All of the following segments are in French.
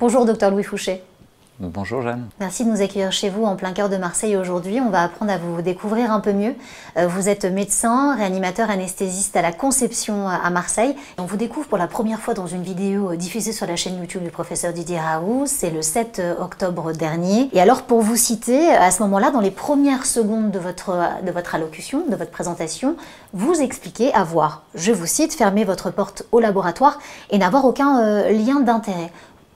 Bonjour docteur Louis Fouché. Bonjour Jeanne. Merci de nous accueillir chez vous en plein cœur de Marseille aujourd'hui. On va apprendre à vous découvrir un peu mieux. Vous êtes médecin, réanimateur, anesthésiste à la Conception à Marseille. On vous découvre pour la première fois dans une vidéo diffusée sur la chaîne YouTube du professeur Didier Raoult. C'est le 7 octobre dernier. Et alors pour vous citer, à ce moment-là, dans les premières secondes de votre allocution, de votre présentation, vous expliquez avoir, je vous cite, fermé votre porte au laboratoire et n'avoir aucun lien d'intérêt.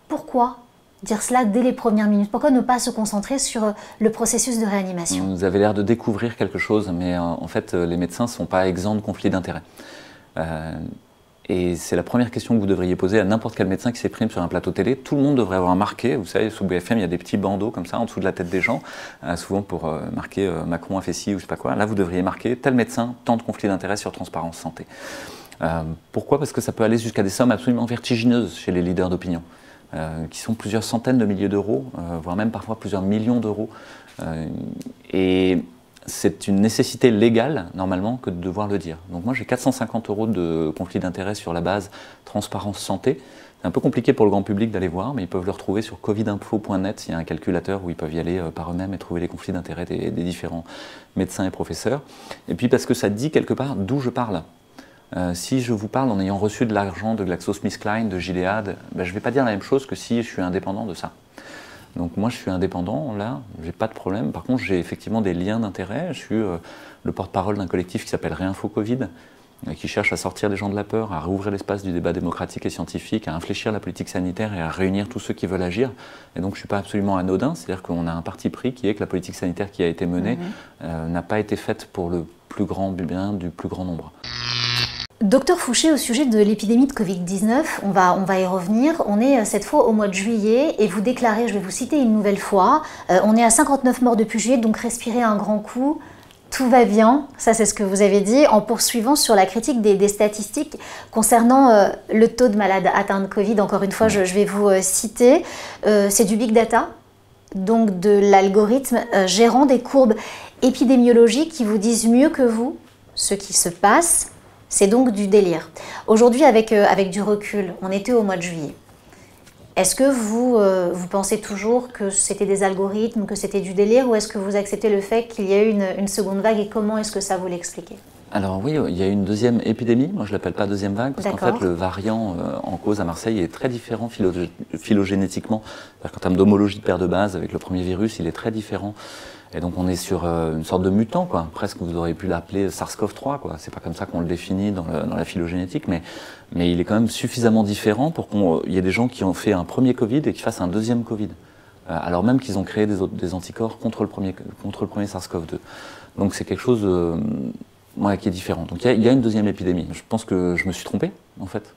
Pourquoi dire cela dès les premières minutes? Pourquoi ne pas se concentrer sur le processus de réanimation? Vous avez l'air de découvrir quelque chose, mais en fait, les médecins ne sont pas exempts de conflits d'intérêts. Et c'est la première question que vous devriez poser à n'importe quel médecin qui s'exprime sur un plateau télé. Tout le monde devrait avoir marqué, vous savez, sous BFM, il y a des petits bandeaux comme ça, en dessous de la tête des gens, souvent pour marquer Macron a fait ci ou je sais pas quoi. Là, vous devriez marquer tel médecin, tant de conflits d'intérêts sur Transparence Santé. Pourquoi? Parce que ça peut aller jusqu'à des sommes absolument vertigineuses chez les leaders d'opinion. Qui sont plusieurs centaines de milliers d'euros, voire même parfois plusieurs millions d'euros. Et c'est une nécessité légale, normalement, que de devoir le dire. Donc moi, j'ai 450 € de conflit d'intérêts sur la base Transparence Santé. C'est un peu compliqué pour le grand public d'aller voir, mais ils peuvent le retrouver sur covidinfo.net. Il y a un calculateur où ils peuvent y aller par eux-mêmes et trouver les conflits d'intérêts des différents médecins et professeurs. Et puis parce que ça dit quelque part d'où je parle. Si je vous parle en ayant reçu de l'argent de GlaxoSmithKline, de Gilead, ben je ne vais pas dire la même chose que si je suis indépendant de ça. Donc moi je suis indépendant, là, j'ai pas de problème. Par contre j'ai effectivement des liens d'intérêt. Je suis le porte-parole d'un collectif qui s'appelle Réinfo Covid, qui cherche à sortir les gens de la peur, à rouvrir l'espace du débat démocratique et scientifique, à infléchir la politique sanitaire et à réunir tous ceux qui veulent agir. Et donc je ne suis pas absolument anodin, c'est-à-dire qu'on a un parti pris qui est que la politique sanitaire qui a été menée n'a pas été faite pour le plus grand bien du plus grand nombre. Docteur Fouché, au sujet de l'épidémie de Covid-19, on va y revenir. On est cette fois au mois de juillet et vous déclarez, je vais vous citer une nouvelle fois, on est à 59 morts depuis juillet, donc respirez un grand coup, tout va bien. Ça c'est ce que vous avez dit, en poursuivant sur la critique des statistiques concernant le taux de malades atteints de Covid. Encore une fois, je vais vous citer, c'est du big data, donc de l'algorithme gérant des courbes épidémiologiques qui vous disent mieux que vous ce qui se passe. C'est donc du délire. Aujourd'hui, avec du recul, on était au mois de juillet. Est-ce que vous pensez toujours que c'était des algorithmes, que c'était du délire, ou est-ce que vous acceptez le fait qu'il y a eu une seconde vague et comment est-ce que ça vous l'expliquez? Alors oui, il y a une deuxième épidémie, moi je ne l'appelle pas deuxième vague, parce qu'en fait le variant en cause à Marseille est très différent phylogénétiquement. En termes d'homologie de paire de base, avec le premier virus, il est très différent. Et donc on est sur une sorte de mutant, quoi. Presque vous auriez pu l'appeler SARS-CoV-3, quoi. C'est pas comme ça qu'on le définit dans la phylogénétique, mais il est quand même suffisamment différent pour qu'il y ait des gens qui ont fait un premier Covid et qui fassent un deuxième Covid. Alors même qu'ils ont créé des anticorps contre le premier SARS-CoV-2. Donc c'est quelque chose qui est différent. Donc il y a une deuxième épidémie. Je pense que je me suis trompé, en fait.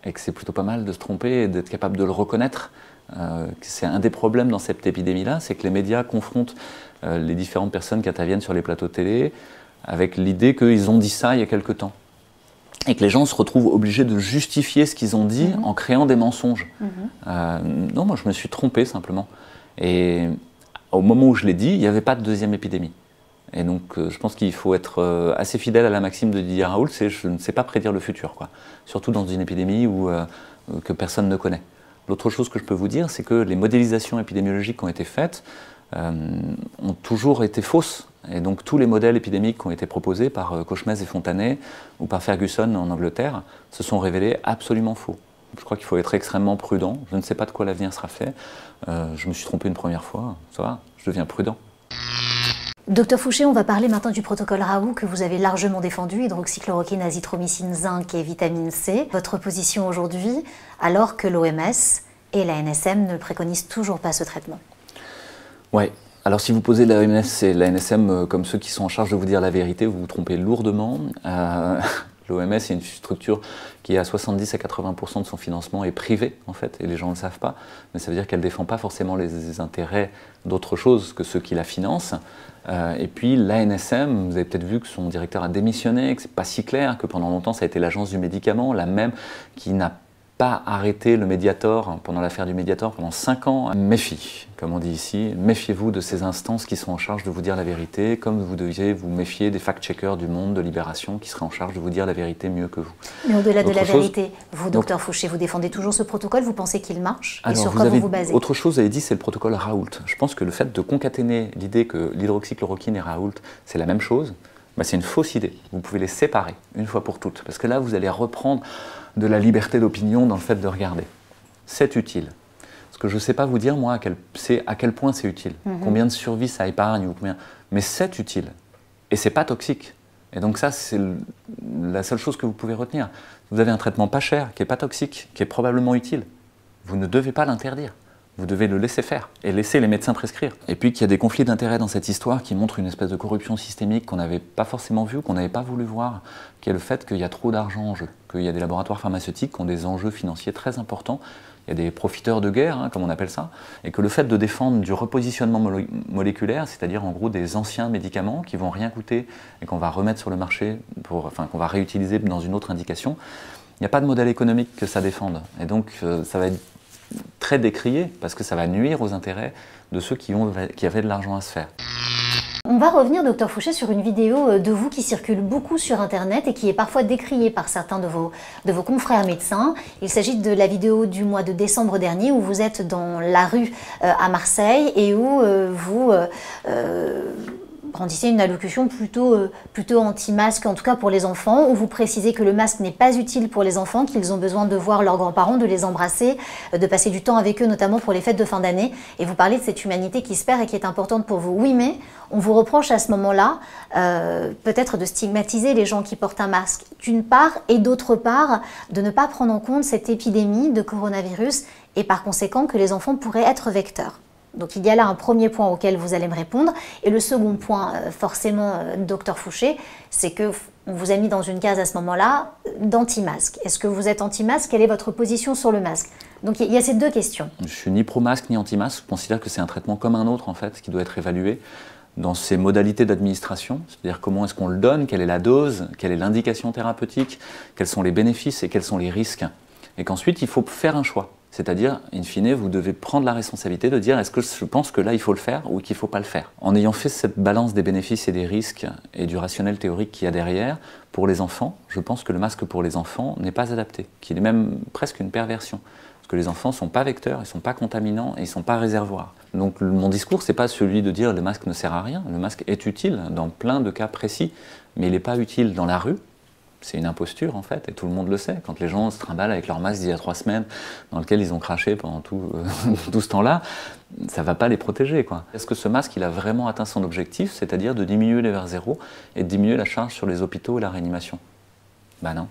Et que c'est plutôt pas mal de se tromper et d'être capable de le reconnaître. C'est un des problèmes dans cette épidémie-là, c'est que les médias confrontent les différentes personnes qui interviennent sur les plateaux de télé avec l'idée qu'ils ont dit ça il y a quelque temps. Et que les gens se retrouvent obligés de justifier ce qu'ils ont dit en créant des mensonges. Non, moi je me suis trompé simplement. Et au moment où je l'ai dit, il n'y avait pas de deuxième épidémie. Et donc je pense qu'il faut être assez fidèle à la maxime de Didier Raoult, c'est je ne sais pas prédire le futur, quoi. Surtout dans une épidémie que personne ne connaît. L'autre chose que je peux vous dire, c'est que les modélisations épidémiologiques qui ont été faites ont toujours été fausses. Et donc tous les modèles épidémiques qui ont été proposés par Kochmez et Fontanet ou par Ferguson en Angleterre se sont révélés absolument faux. Je crois qu'il faut être extrêmement prudent. Je ne sais pas de quoi l'avenir sera fait. Je me suis trompé une première fois, ça va, je deviens prudent. Docteur Fouché, on va parler maintenant du protocole Raoult que vous avez largement défendu, hydroxychloroquine, azithromycine, zinc et vitamine C. Votre position aujourd'hui, alors que l'OMS et la NSM ne préconisent toujours pas ce traitement? Oui, alors si vous posez l'OMS et la NSM comme ceux qui sont en charge de vous dire la vérité, vous vous trompez lourdement. L'OMS est une structure qui à 70 à 80% de son financement est privé en fait, et les gens ne le savent pas, mais ça veut dire qu'elle ne défend pas forcément les intérêts d'autre chose que ceux qui la financent. Et puis l'ANSM, vous avez peut-être vu que son directeur a démissionné, que c'est pas si clair, que pendant longtemps ça a été l'agence du médicament, la même qui n'a pas arrêté le Mediator pendant l'affaire du Mediator pendant 5 ans. Méfie, comme on dit ici, méfiez-vous de ces instances qui sont en charge de vous dire la vérité, comme vous deviez vous méfier des fact-checkers du Monde, de Libération, qui seraient en charge de vous dire la vérité mieux que vous. Mais au-delà de la vérité, vous, docteur Fouché, vous défendez toujours ce protocole, vous pensez qu'il marche? Et sur quoi vous basez? Autre chose, vous avez dit, c'est le protocole Raoult. Je pense que le fait de concaténer l'idée que l'hydroxychloroquine et Raoult, c'est la même chose, bah, c'est une fausse idée. Vous pouvez les séparer, une fois pour toutes, parce que là, vous allez reprendre de la liberté d'opinion dans le fait de regarder. C'est utile. Parce que je ne sais pas vous dire, moi, à quel point c'est utile. Combien de survies ça épargne, ou combien... mais c'est utile. Et ce n'est pas toxique. Et donc ça, c'est la seule chose que vous pouvez retenir. Vous avez un traitement pas cher, qui n'est pas toxique, qui est probablement utile. Vous ne devez pas l'interdire. Vous devez le laisser faire et laisser les médecins prescrire. Et puis qu'il y a des conflits d'intérêts dans cette histoire qui montrent une espèce de corruption systémique qu'on n'avait pas forcément vue, qu'on n'avait pas voulu voir, qui est le fait qu'il y a trop d'argent en jeu, qu'il y a des laboratoires pharmaceutiques qui ont des enjeux financiers très importants, il y a des profiteurs de guerre, hein, comme on appelle ça, et que le fait de défendre du repositionnement moléculaire, c'est-à-dire en gros des anciens médicaments qui vont rien coûter et qu'on va remettre sur le marché, qu'on va réutiliser dans une autre indication, il n'y a pas de modèle économique que ça défende. Et donc ça va être très décrié parce que ça va nuire aux intérêts de ceux qui avaient de l'argent à se faire. On va revenir, docteur Fouché, sur une vidéo de vous qui circule beaucoup sur Internet et qui est parfois décriée par certains de vos confrères médecins. Il s'agit de la vidéo du mois de décembre dernier où vous êtes dans la rue à Marseille et où vous brandissez une allocution plutôt anti-masque, en tout cas pour les enfants, où vous précisez que le masque n'est pas utile pour les enfants, qu'ils ont besoin de voir leurs grands-parents, de les embrasser, de passer du temps avec eux, notamment pour les fêtes de fin d'année. Et vous parlez de cette humanité qui se perd et qui est importante pour vous. Oui, mais on vous reproche à ce moment-là peut-être de stigmatiser les gens qui portent un masque, d'une part, et d'autre part, de ne pas prendre en compte cette épidémie de coronavirus et par conséquent que les enfants pourraient être vecteurs. Donc il y a là un premier point auquel vous allez me répondre. Et le second point, forcément, docteur Fouché, c'est qu'on vous a mis dans une case à ce moment-là d'anti-masque. Est-ce que vous êtes anti-masque? Quelle est votre position sur le masque? Donc il y a ces deux questions. Je ne suis ni pro-masque ni anti-masque. Je considère que c'est un traitement comme un autre, en fait, qui doit être évalué dans ses modalités d'administration, c'est-à-dire comment est-ce qu'on le donne, quelle est la dose, quelle est l'indication thérapeutique, quels sont les bénéfices et quels sont les risques. Et qu'ensuite, il faut faire un choix. C'est-à-dire, in fine, vous devez prendre la responsabilité de dire est-ce que je pense que là, il faut le faire ou qu'il ne faut pas le faire. En ayant fait cette balance des bénéfices et des risques et du rationnel théorique qu'il y a derrière, pour les enfants, je pense que le masque pour les enfants n'est pas adapté, qu'il est même presque une perversion. Parce que les enfants ne sont pas vecteurs, ils ne sont pas contaminants et ils ne sont pas réservoirs. Donc mon discours, ce n'est pas celui de dire le masque ne sert à rien. Le masque est utile dans plein de cas précis, mais il n'est pas utile dans la rue. C'est une imposture en fait, et tout le monde le sait. Quand les gens se trimballent avec leur masque d'il y a 3 semaines, dans lequel ils ont craché pendant tout ce temps-là, ça ne va pas les protéger, quoi. Est-ce que ce masque, il a vraiment atteint son objectif, c'est-à-dire de diminuer les vers zéro et de diminuer la charge sur les hôpitaux et la réanimation? Ben non.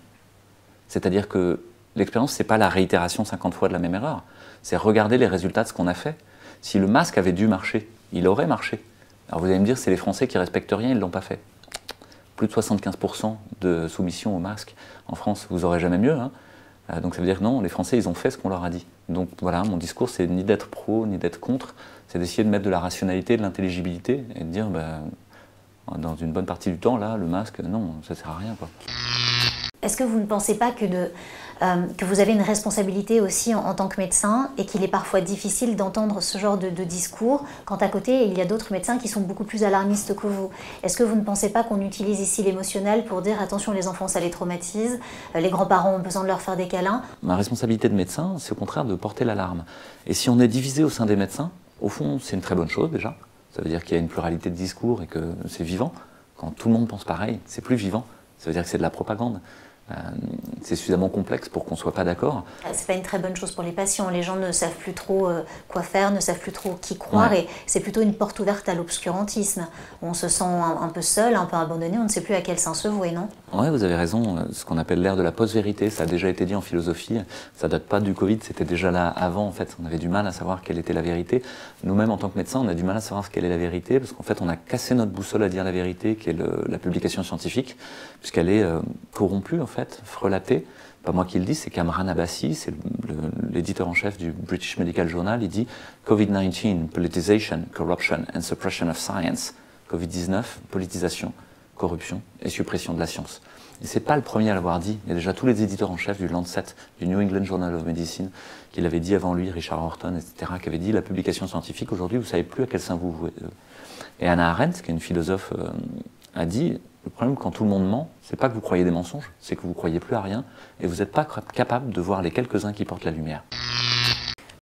C'est-à-dire que l'expérience, ce n'est pas la réitération 50 fois de la même erreur, c'est regarder les résultats de ce qu'on a fait. Si le masque avait dû marcher, il aurait marché. Alors vous allez me dire, c'est les Français qui ne respectent rien, ils ne l'ont pas fait. Plus de 75% de soumission au masque en France, vous n'aurez jamais mieux. Hein. Donc ça veut dire que non, les Français, ils ont fait ce qu'on leur a dit. Donc voilà, mon discours, c'est ni d'être pro, ni d'être contre, c'est d'essayer de mettre de la rationalité, de l'intelligibilité, et de dire, dans une bonne partie du temps, là, le masque, non, ça ne sert à rien, quoi. Est-ce que vous ne pensez pas que vous avez une responsabilité aussi en tant que médecin et qu'il est parfois difficile d'entendre ce genre de discours quand à côté il y a d'autres médecins qui sont beaucoup plus alarmistes que vous? Est-ce que vous ne pensez pas qu'on utilise ici l'émotionnel pour dire attention, les enfants ça les traumatise, les grands-parents ont besoin de leur faire des câlins? Ma responsabilité de médecin, c'est au contraire de porter l'alarme. Et si on est divisé au sein des médecins, au fond c'est une très bonne chose déjà. Ça veut dire qu'il y a une pluralité de discours et que c'est vivant. Quand tout le monde pense pareil, c'est plus vivant. Ça veut dire que c'est de la propagande. C'est suffisamment complexe pour qu'on ne soit pas d'accord. C'est pas une très bonne chose pour les patients. Les gens ne savent plus trop quoi faire, ne savent plus trop qui croire, ouais. Et c'est plutôt une porte ouverte à l'obscurantisme. On se sent un peu seul, un peu abandonné, on ne sait plus à quel sein se vouer, non? Oui, vous avez raison. Ce qu'on appelle l'ère de la post-vérité, ça a déjà été dit en philosophie. Ça date pas du Covid, c'était déjà là avant. En fait, on avait du mal à savoir quelle était la vérité. Nous-mêmes, en tant que médecins, on a du mal à savoir quelle est la vérité, parce qu'en fait, on a cassé notre boussole à dire la vérité, qui est la publication scientifique, puisqu'elle est corrompue, en fait, frelatée. Pas moi qui le dis, c'est Kamran Abbasi, c'est l'éditeur en chef du British Medical Journal. Il dit Covid-19, politicization, corruption and suppression of science. Covid-19, politisation, corruption et suppression de la science. Et c'est pas le premier à l'avoir dit. Il y a déjà tous les éditeurs en chef du Lancet, du New England Journal of Medicine, qui l'avaient dit avant lui, Richard Horton, etc., qui avaient dit la publication scientifique, aujourd'hui, vous savez plus à quel sein vous jouez. Et Hannah Arendt, qui est une philosophe, a dit, le problème quand tout le monde ment, c'est pas que vous croyez des mensonges, c'est que vous croyez plus à rien, et vous n'êtes pas capable de voir les quelques-uns qui portent la lumière.